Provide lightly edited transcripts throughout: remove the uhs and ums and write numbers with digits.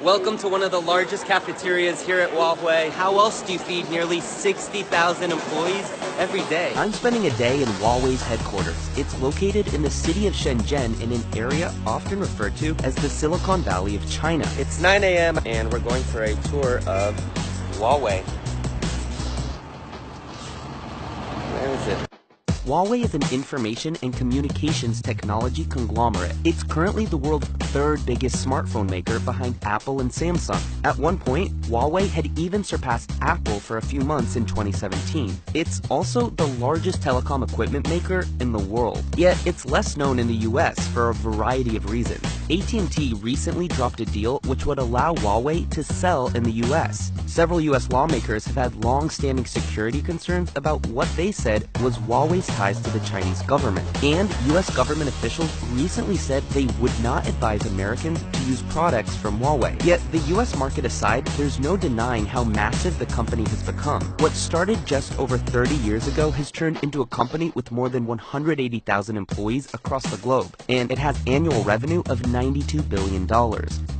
Welcome to one of the largest cafeterias here at Huawei. How else do you feed nearly 60,000 employees every day? I'm spending a day in Huawei's headquarters. It's located in the city of Shenzhen in an area often referred to as the Silicon Valley of China. It's 9 a.m. and we're going for a tour of Huawei. Where is it? Huawei is an information and communications technology conglomerate. It's currently the world's third biggest smartphone maker behind Apple and Samsung. At one point, Huawei had even surpassed Apple for a few months in 2017. It's also the largest telecom equipment maker in the world. Yet, it's less known in the US for a variety of reasons. AT&T recently dropped a deal which would allow Huawei to sell in the US. Several US lawmakers have had long-standing security concerns about what they said was Huawei's ties to the Chinese government. And US government officials recently said they would not advise Americans to use products from Huawei. Yet, the US market aside, there's no denying how massive the company has become. What started just over 30 years ago has turned into a company with more than 180,000 employees across the globe, and it has annual revenue of $92 billion.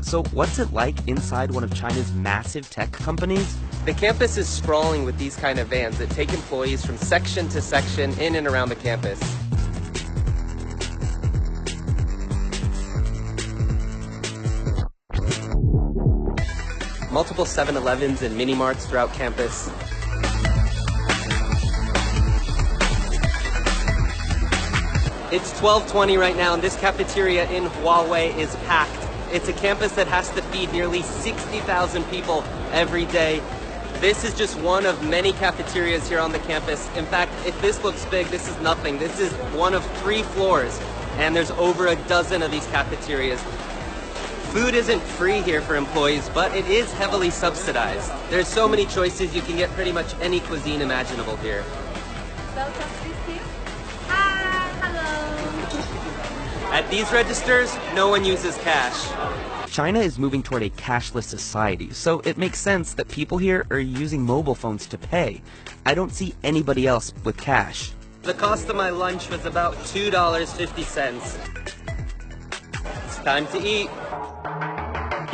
So what's it like inside one of China's massive tech companies? The campus is sprawling with these kind of vans that take employees from section to section in and around the campus. Multiple 7-Elevens and mini-marts throughout campus. It's 12:20 right now and this cafeteria in Huawei is packed. It's a campus that has to feed nearly 60,000 people every day. This is just one of many cafeterias here on the campus. In fact, if this looks big, this is nothing. This is one of 3 floors, and there's over a dozen of these cafeterias. Food isn't free here for employees, but it is heavily subsidized. There's so many choices, you can get pretty much any cuisine imaginable here. At these registers, no one uses cash. China is moving toward a cashless society, so it makes sense that people here are using mobile phones to pay. I don't see anybody else with cash. The cost of my lunch was about $2.50. It's time to eat.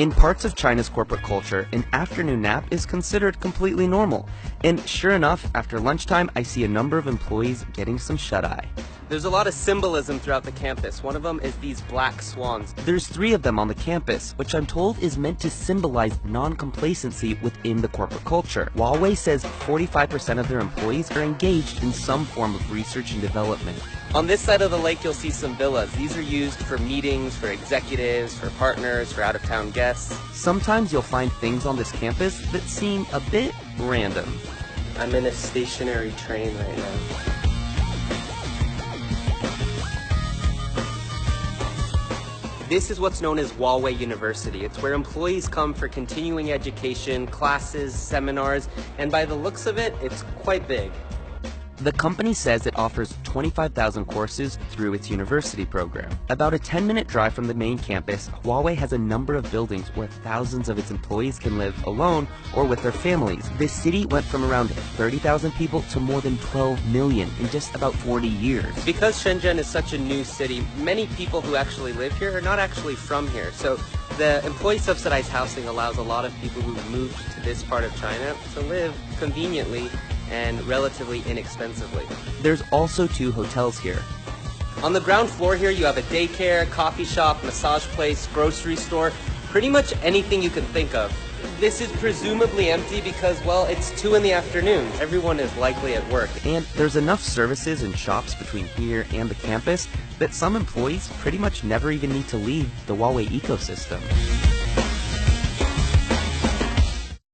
In parts of China's corporate culture, an afternoon nap is considered completely normal. And sure enough, after lunchtime, I see a number of employees getting some shut-eye. There's a lot of symbolism throughout the campus. One of them is these black swans. There's 3 of them on the campus, which I'm told is meant to symbolize non-complacency within the corporate culture. Huawei says 45% of their employees are engaged in some form of research and development. On this side of the lake, you'll see some villas. These are used for meetings, for executives, for partners, for out-of-town guests. Sometimes you'll find things on this campus that seem a bit random. I'm in a stationary train right now. This is what's known as Huawei University. It's where employees come for continuing education, classes, seminars, and by the looks of it, it's quite big. The company says it offers 25,000 courses through its university program. About a 10-minute drive from the main campus, Huawei has a number of buildings where thousands of its employees can live alone or with their families. This city went from around 30,000 people to more than 12 million in just about 40 years. Because Shenzhen is such a new city, many people who actually live here are not actually from here. So the employee subsidized housing allows a lot of people who moved to this part of China to live conveniently and relatively inexpensively. There's also 2 hotels here. On the ground floor here, you have a daycare, coffee shop, massage place, grocery store, pretty much anything you can think of. This is presumably empty because, well, it's 2 in the afternoon. Everyone is likely at work. And there's enough services and shops between here and the campus that some employees pretty much never even need to leave the Huawei ecosystem.